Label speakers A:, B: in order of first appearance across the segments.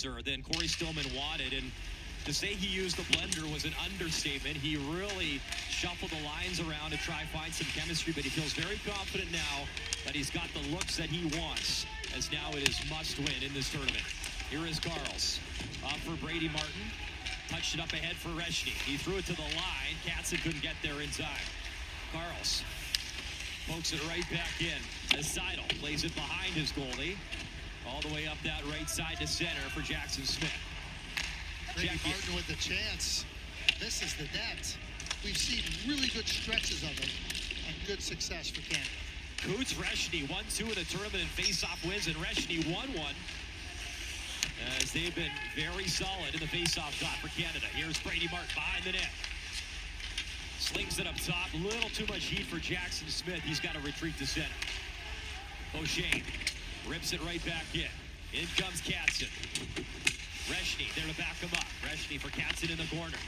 A: closer than Corey Stillman wanted. And to say he used the blender was an understatement. He really shuffled the lines around to try find some chemistry, but he feels very confident now that he's got the looks that he wants, as now it is must win in this tournament. Here is Carls. Off for Brady Martin. Touched it up ahead for Reschny. He threw it to the line. CAN7 couldn't get there in time. Carls pokes it right back in as Seidel plays it behind his goalie. All the way up that right side to center for Jackson Smith.
B: Brady Martin with the chance. This is the net. We've seen really good stretches of it and good success for Canada.
A: Coots Reschny 1-2 in the tournament and face-off wins, and Reschny 1-1 as they've been very solid in the face-off dot for Canada. Here's Brady Martin behind the net. Slings it up top. A little too much heat for Jackson Smith. He's got to retreat to center. Beauchene rips it right back in. In comes CAN7. Reschny there to back him up. Reschny for CAN7 in the corner.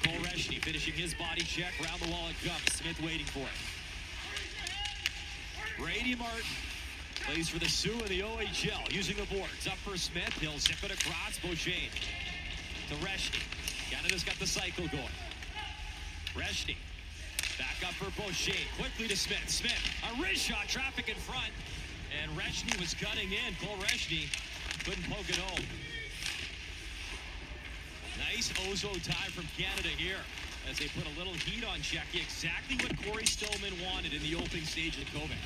A: Cole Reschny finishing his body check. Round the wall it comes. Smith waiting for it. Brady Martin plays for the Sioux in the OHL. Using the boards. Up for Smith. He'll zip it across. Beauchene to Reschny. Canada's got the cycle going. Reschny back up for Beauchene. Quickly to Smith. Smith, a wrist shot. Traffic in front. And Reschny was cutting in. Cole Reschny couldn't poke it home. Nice Ozo tie from Canada here as they put a little heat on Czechia. Exactly what Corey Stillman wanted in the opening stage of COVID.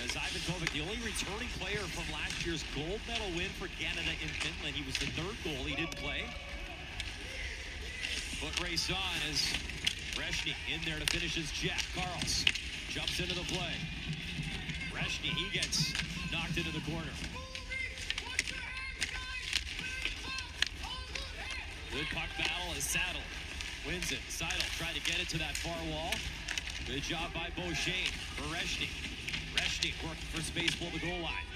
A: As Ivan Kovac, the only returning player from last year's gold medal win for Canada in Finland. He was the third goal. He didn't play. Foot race on as Reschny in there to finish his check. Carls jumps into the play. Reschny, he gets knocked into the corner. Good puck battle as Seidel wins it. Seidel tried to get it to that far wall. Good job by Beauchene for Reschny. Reschny working for space below the goal line.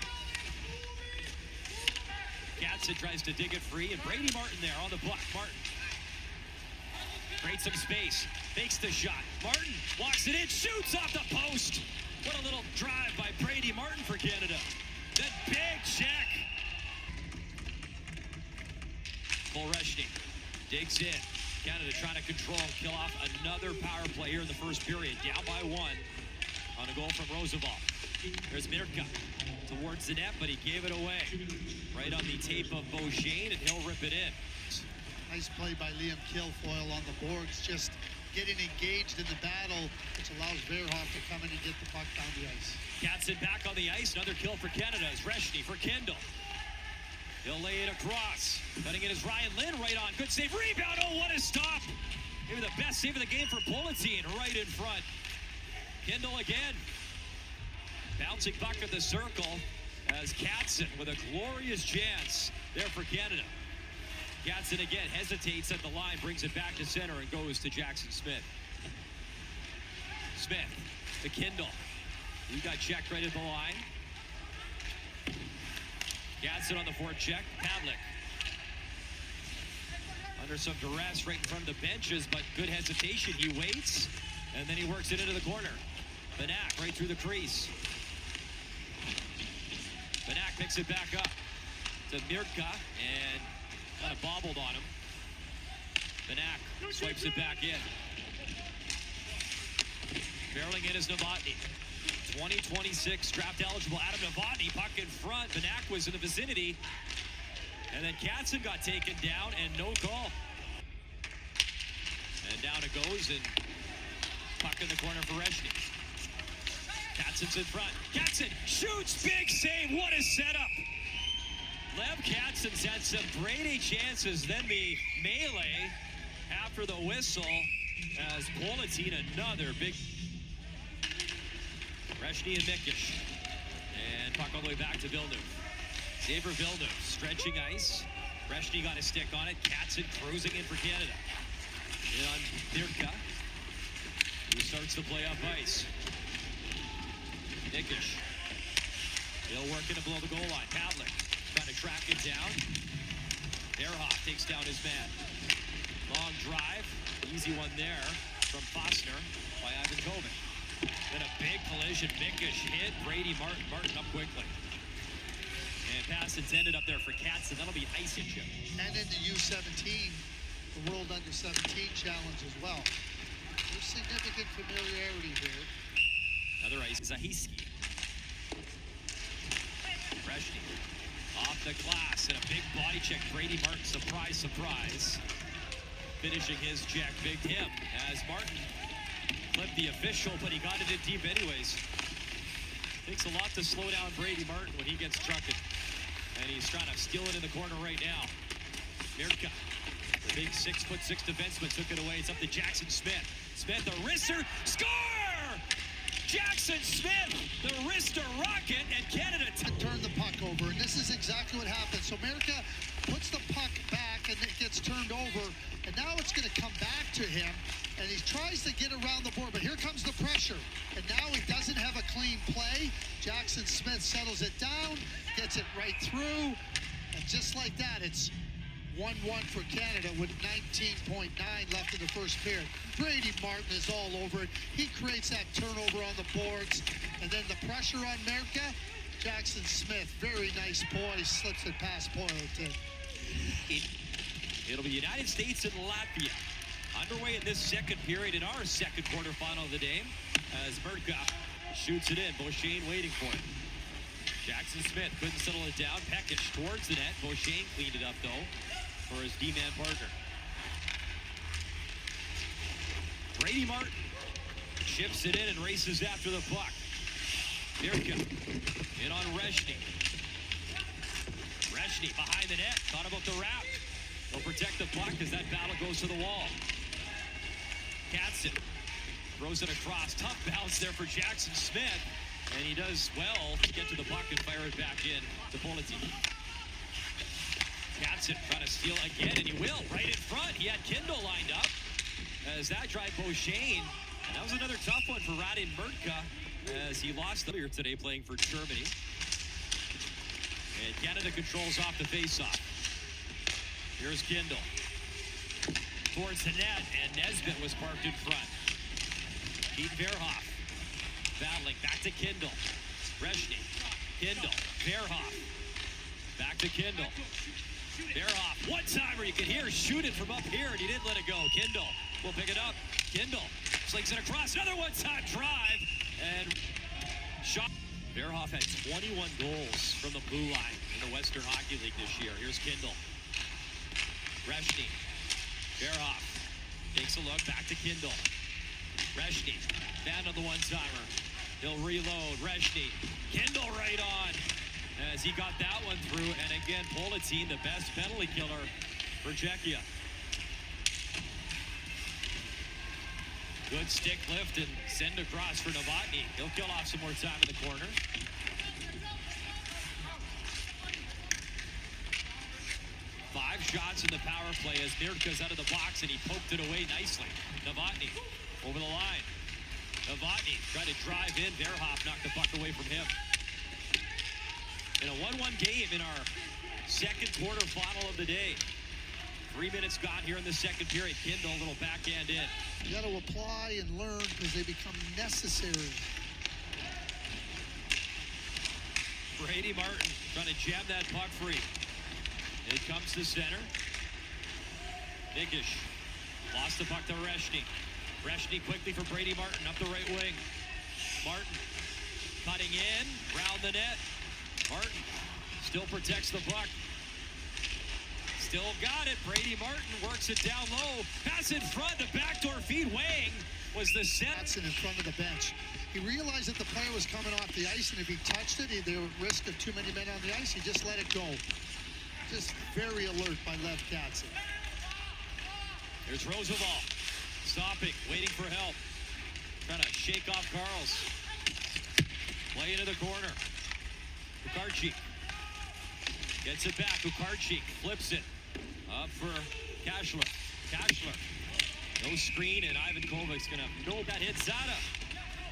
A: CAN7 tries to dig it free, and Brady Martin there on the block. Martin creates some space, fakes the shot. Martin walks it in, shoots off the post. What a little drive by Brady Martin for Canada. That big check. Cole Reschny digs in. Canada trying to control and kill off another power play here in the first period. Down by 1 on a goal from Roosevelt. There's Mirka towards the net, but he gave it away. Right on the tape of Beauchene, and he'll rip it in.
B: Nice play by Liam Kilfoyle on the boards, just getting engaged in the battle, which allows Verhoff to come in and get the puck down the ice.
A: CAN7 back on the ice. Another kill for Canada as Reschny for Kendall. He'll lay it across. Cutting in is Ryan Lynn right on. Good save. Rebound. Oh, what a stop. Maybe the best save of the game for Bulletin right in front. Kendall again. Bouncing puck at the circle as CAN7 with a glorious chance there for Canada. CAN7 again hesitates at the line, brings it back to center and goes to Jackson Smith. Smith to Kendall. He got checked right at the line. CAN7 on the forecheck. Pavlik under some duress right in front of the benches, but good hesitation. He waits, and then he works it into the corner. Benak right through the crease. Benak picks it back up to Mirka, and kind of bobbled on him. Benak swipes it back in. Barreling in is Novotny. 2026 draft eligible Adam Novotny, puck in front. Benak was in the vicinity. And then CAN7 got taken down and no call. And down it goes, and puck in the corner for Reschny. CAN7's in front. CAN7 shoots, big save, what a setup. Lev CAN7's had some Brady chances, then the melee after the whistle as Bulletin another big. Reschny and Mikish. And puck all the way back to Villeneuve. Xavier Villeneuve stretching ice. Reschny got a stick on it. CAN7 cruising in for Canada. In on Mirka, who starts to play up ice. Mikish. He'll work in below the goal line. Pavlik trying to track it down. Verhoff takes down his man. Long drive. Easy one there from Fossner by Ivan Kovac. Then a big collision. Mikish hit Brady Martin. Martin up quickly. And pass intended up there for CAN7. That'll be icing chip.
B: And in the U17, the World Under-17 Challenge as well. There's significant familiarity here.
A: Another ice. Zahiski. Reschny. Off the glass and a big body check. Brady Martin, surprise, surprise. Finishing his check. Big him as Martin clipped the official, but he got it in deep anyways. Takes a lot to slow down Brady Martin when he gets trucking. And he's trying to steal it in the corner right now. Mirka, the big 6'6" defenseman, took it away. It's up to Jackson Smith. Smith, the wrister, score! Jackson Smith, the wrister rocket, and Canada
B: turn the puck over, and this is exactly what happened. So America puts the puck back, and it gets turned over, and now it's going to come back to him, and he tries to get around the board, but here comes the pressure, and now he doesn't have a clean play. Jackson Smith settles it down, gets it right through, and just like that, it's 1-1 for Canada with 19.9 left in the first period. Brady Martin is all over it. He creates that turnover on the boards. And then the pressure on America. Jackson Smith, very nice poise, slips it past Poilton.
A: It'll be United States and Latvia. Underway in this second period in our second quarterfinal of the game. As Mirka shoots it in. Beauchene waiting for it. Jackson Smith couldn't settle it down. Pekic towards the net. Beauchene cleaned it up though for his D-man partner. Brady Martin chips it in and races after the puck. Mirka in on Reschny. Reschny behind the net. Thought about the wrap. He'll protect the puck as that battle goes to the wall. CAN7 throws it across. Tough bounce there for Jackson Smith. And he does well to get to the puck and fire it back in to Poilton. CAN7 trying to steal again, and he will, right in front. He had Kindle lined up as that drive Beauchene. And that was another tough one for Radim Mirka as he lost earlier today playing for Germany. And Canada controls off the faceoff. Here's Kindle. Towards the net, and Nesbitt was parked in front. Pete Verhoff battling, back to Kindle. Reschny, Kindle, Verhoff. Back to Kindle. Verhoff, one-timer, you can hear, shoot it from up here, and he didn't let it go. Kindle will pick it up. Kindle slings it across, another one-time drive, and shot. Verhoff had 21 goals from the blue line in the Western Hockey League this year. Here's Kindle. Reschny, Verhoff takes a look, back to Kindle. Reschny, found on the one-timer. He'll reload. Reschny, Kindle right on as he got that one through. And again, Poilton, the best penalty killer for Czechia. Good stick lift and send across for Novotny. He'll kill off some more time in the corner. Five shots in the power play as Mirka's out of the box, and he poked it away nicely. Novotny over the line. Novotny tried to drive in. Verhoff knocked the puck away from him. In a 1-1 game in our second quarterfinal of the day. 3 minutes gone here in the second period. Kindle, a little backhand in.
B: You got to apply and learn because they become necessary.
A: Brady Martin trying to jam that puck free. It comes to center. Bigish lost the puck to Reschny. Reschny quickly for Brady Martin up the right wing. Martin cutting in, round the net. Martin still protects the puck. Still got it. Brady Martin works it down low. Pass in front, the backdoor feed. Wang was the set.
B: In front of the bench. He realized that the player was coming off the ice, and if he touched it, there was risk of too many men on the ice. He just let it go. Just very alert by Lev CAN7.
A: There's Roosevelt. Stopping, waiting for help. Trying to shake off Carls. Play into the corner. Kukarczyk gets it back. Kukarczyk flips it. Up for Kashler. Kashler. No screen, and Ivan Kovac's going to know that hit Zada.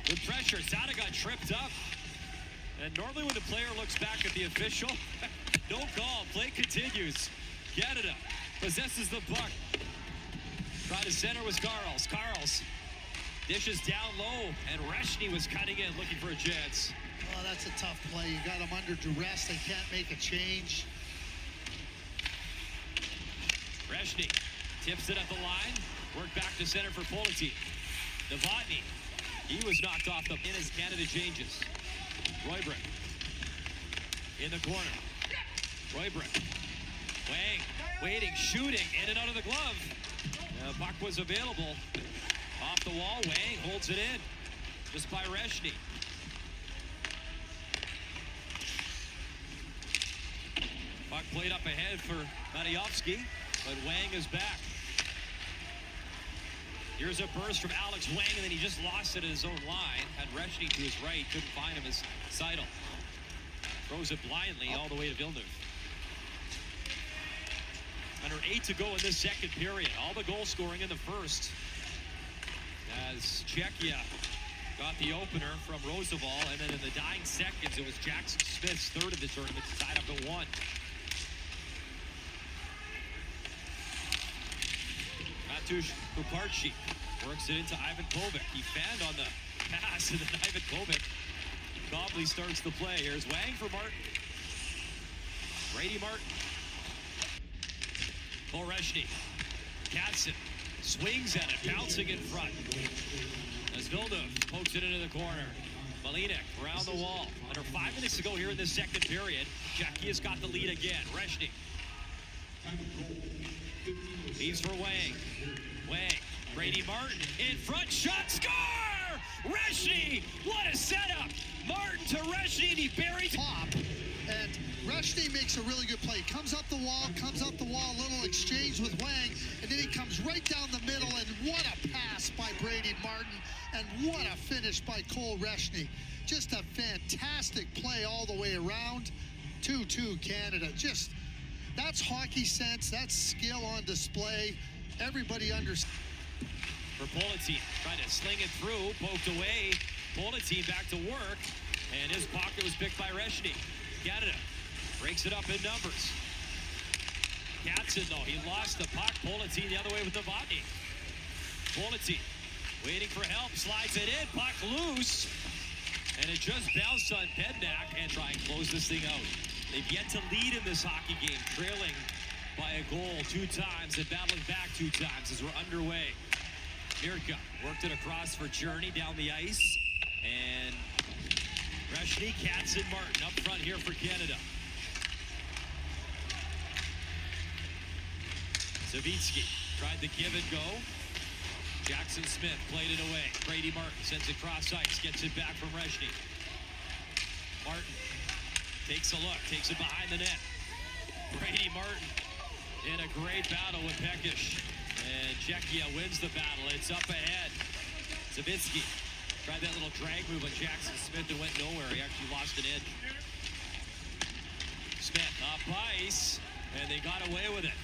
A: With pressure, Zada got tripped up. And normally when the player looks back at the official, no call. Play continues. Canada possesses the puck. Trying to center was Carls. Carls dishes down low, and Reschny was cutting in, looking for a chance.
B: Well, that's a tough play. You got them under duress. They can't make a change.
A: Reschny tips it at the line. Work back to center for Politin. Novotny, he was knocked off the pin as Canada changes. Roybrook in the corner. Roybrook. Wang waiting, shooting, in and out of the glove. The puck was available. Off the wall, Wang holds it in. Just by Reschny. Puck played up ahead for Matiovsky, but Wang is back. Here's a burst from Alex Wang, and then he just lost it at his own line. Had Reschny to his right, couldn't find him as Seidel. Throws it blindly all the way to Villeneuve. Under 8 to go in this second period. All the goal scoring in the first. As Czechia got the opener from Roosevelt, and then in the dying seconds, it was Jackson Smith's third of the tournament, tied up at 1. Matusz Kuparczyk works it into Ivan Kovic. He fanned on the pass, and then Ivan Kovic calmly starts the play. Here's Wang for Martin. Brady Martin. Cole Reschny. CAN7 swings at it, bouncing in front. As Villeneuve pokes it into the corner. Malinek around the wall. Under 5 minutes to go here in this second period. Czechia's got the lead again. Reschny. Leaves for Wang. Wang. Brady Martin in front. Shot. Score! Reschny! What a setup! Martin to Reschny, and he buries
B: top. And Reschny makes a really good play. Comes up the wall, a little exchange with Wang, and then he comes right down the middle, and what a pass by Brady Martin, and what a finish by Cole Reschny. Just a fantastic play all the way around. 2-2 Canada. Just, that's hockey sense, that's skill on display. Everybody understands.
A: For Politin, trying to sling it through, poked away. Politin back to work, and his pocket was picked by Reschny. Canada breaks it up in numbers. CAN7, though, he lost the puck. Politin the other way with Novotny. Politin waiting for help, slides it in, puck loose, and it just bounced on Bednack, and try and close this thing out. They've yet to lead in this hockey game, trailing by a goal 2 times and battling back 2 times as we're underway. Mirka worked it across for Journey down the ice, and Reschny, CAN7, Martin up front here for Canada. Savitsky tried the give and go. Jackson Smith played it away. Brady Martin sends it cross ice, gets it back from Reschny. Martin takes a look, takes it behind the net. Brady Martin in a great battle with Pekish. And Czechia wins the battle. It's up ahead. Savitsky tried that little drag move on Jackson Smith and went nowhere. He actually lost an inch. Smith up ice, and they got away with it.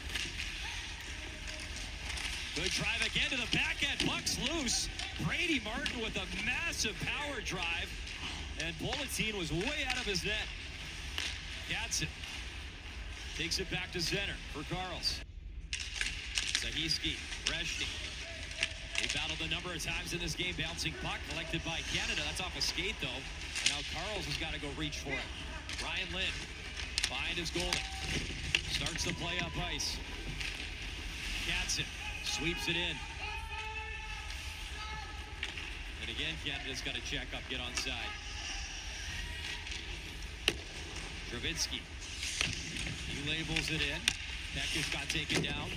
A: Good drive again to the backhand. Puck's loose. Brady Martin with a massive power drive, and Politin was way out of his net. CAN7 takes it back to center for Karls. Sahiski, Reschny. They battled a number of times in this game. Bouncing puck collected by Canada. That's off a skate, though. And now Karls has got to go reach for it. Ryan Lind behind his goalie. Starts the play up ice. CAN7 sweeps it in. And again, Canada's got to check up, get onside. Trubitsky. He labels it in. Pekish got taken down.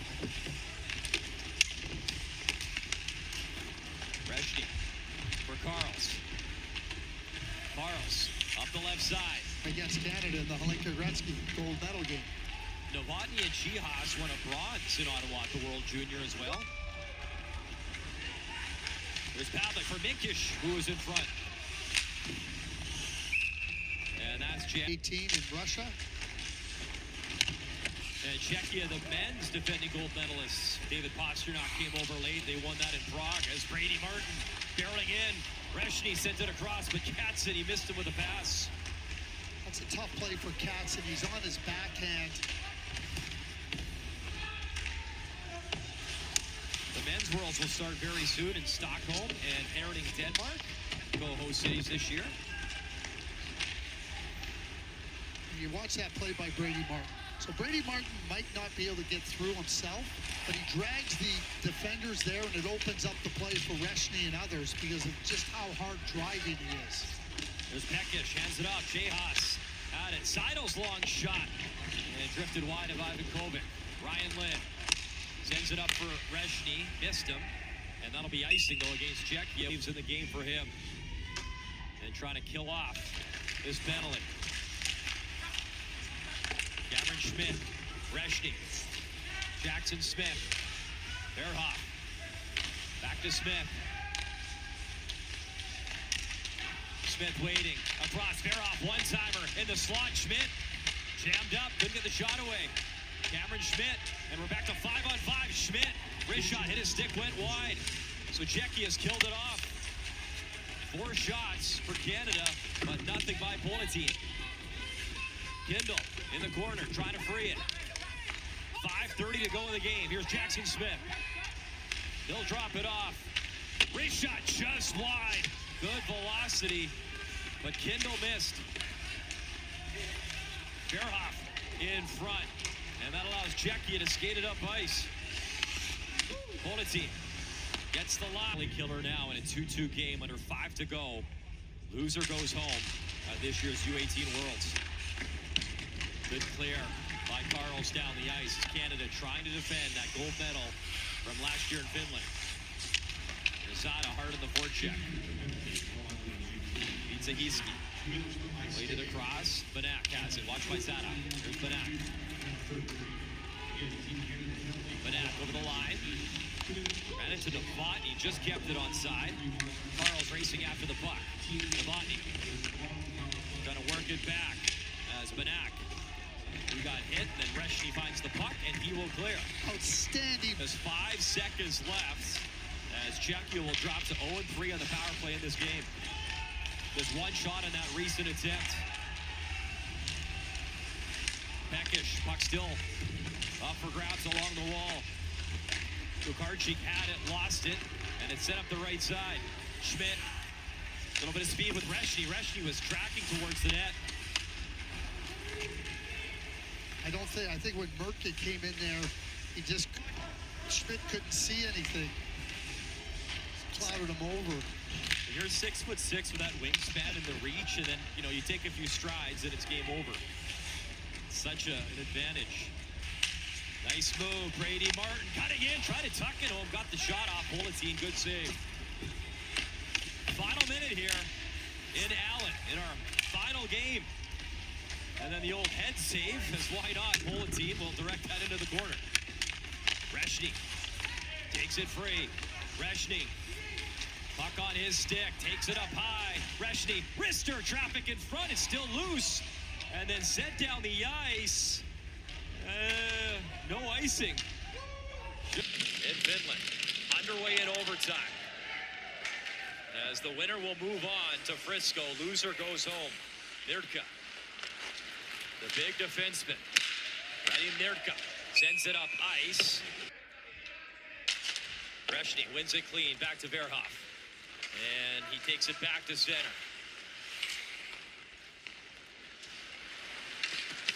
A: Reschny for Karls. Karls up the left side.
B: Against Canada in the Hlinka Gretzky gold medal game.
A: Novotny and Chihas won a bronze in Ottawa at the World Junior as well. There's Pavlik for Minkish, who was in front. And that's
B: 18 in Russia.
A: And Czechia, the men's defending gold medalists. David Pasternak came over late. They won that in Prague as Brady Martin barreling in. Reschny sent it across, but CAN7, he missed him with a pass.
B: That's a tough play for CAN7. He's on his backhand.
A: The men's Worlds will start very soon in Stockholm and Herning, Denmark. Co-host cities this year.
B: You watch that play by Brady Martin. So Brady Martin might not be able to get through himself, but he drags the defenders there, and it opens up the play for Reschny and others because of just how hard driving he is.
A: There's Pekish, hands it off. Jehas at it. Seidel's long shot. And drifted wide of Ivan Kovic. Ryan Lynn sends it up for Reschny. Missed him. And that'll be icing, though, against Czechia. Leaves in the game for him. And trying to kill off this penalty. Cameron Schmidt. Reschny. Jackson Smith. Verhoff. Back to Smith. Smith waiting across. Verhoff, one-timer in the slot. Schmidt jammed up, couldn't get the shot away. Cameron Schmidt, and we're back to 5-on-5. Schmidt, wrist shot, hit his stick, went wide. So Czechia's killed it off. 4 shots for Canada, but nothing by Politin. Kindle in the corner, trying to free it. 5:30 to go in the game. Here's Jackson Smith. He'll drop it off. Wrist shot just wide. Good velocity, but Kindle missed. Verhoff in front, and that allows Czechia to skate it up ice. Politin gets the line. Killer now in a 2-2 game under 5 to go. Loser goes home at this year's U18 Worlds. Good clear by Carls down the ice. Canada trying to defend that gold medal from last year in Finland. Rosada hard in the forecheck. Beats Zahiski. Waited across. Banak has it. Watch by Zada. Here's Banak. Banak over the line. Ran into Novotny. Just kept it onside. Carl's racing after the puck. Novotny trying to work it back as Banak. Who got hit, and then Reschny finds the puck, and he will clear.
B: Outstanding.
A: There's 5 seconds left as Czechia will drop to 0-3 on the power play in this game. There's 1 shot in that recent attempt. Pekish, puck still up for grabs along the wall. Kukarczyk had it, lost it, and it's set up the right side. Schmidt, a little bit of speed with Reschny. Reschny was tracking towards the net.
B: I think when Merkin came in there, Schmidt couldn't see anything. Clouded him over.
A: You're 6'6" with that wingspan and the reach, and then, you take a few strides and it's game over. Such an advantage. Nice move, Brady Martin cutting in, trying to tuck it home, got the shot off. Politin, good save. Final minute here in Allen in our final game. And then the old head save, as why not? Politin will direct that into the corner. Reschny takes it free. Reschny, puck on his stick, takes it up high. Reschny, wrister, traffic in front, it's still loose. And then sent down the ice. No icing. In Finland, underway in overtime. As the winner will move on to Frisco, loser goes home. Nirka. The big defenseman, Radim Nirka, sends it up ice. Reschny wins it clean, back to Verhoff. And he takes it back to center.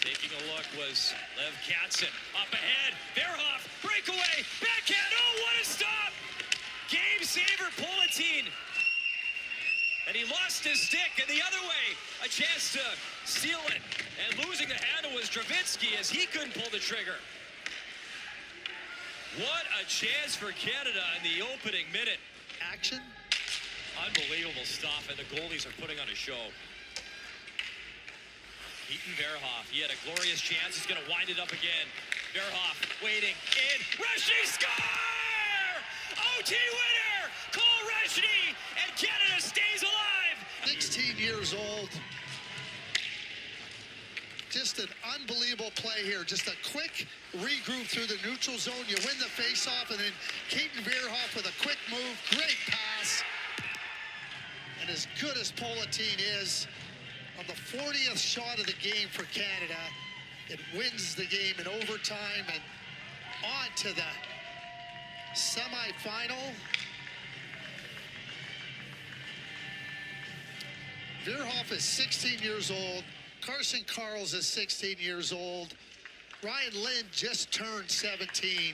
A: Taking a look was Lev Katzin. Up ahead, Verhoff, breakaway, backhand, oh, what a stop! Game saver, Politin. And he lost his stick, and the other way, a chance to steal it. And losing the handle was Dravitsky as he couldn't pull the trigger. What a chance for Canada in the opening minute.
B: Action.
A: Unbelievable stuff, and the goalies are putting on a show. Keaton Verhoff, he had a glorious chance. He's going to wind it up again. Verhoff waiting in. Reschny score! OT winner! Cole Reschny, and Canada stays alive!
B: 16 years old. Just an unbelievable play here. Just a quick regroup through the neutral zone. You win the faceoff, and then Keaton Verhoff with a quick move. Great pass. And as good as Politin is, on the 40th shot of the game for Canada, it wins the game in overtime and on to the semifinal. Verhoff is 16 years old. Carson Karls is 16 years old. Ryan Lind just turned 17.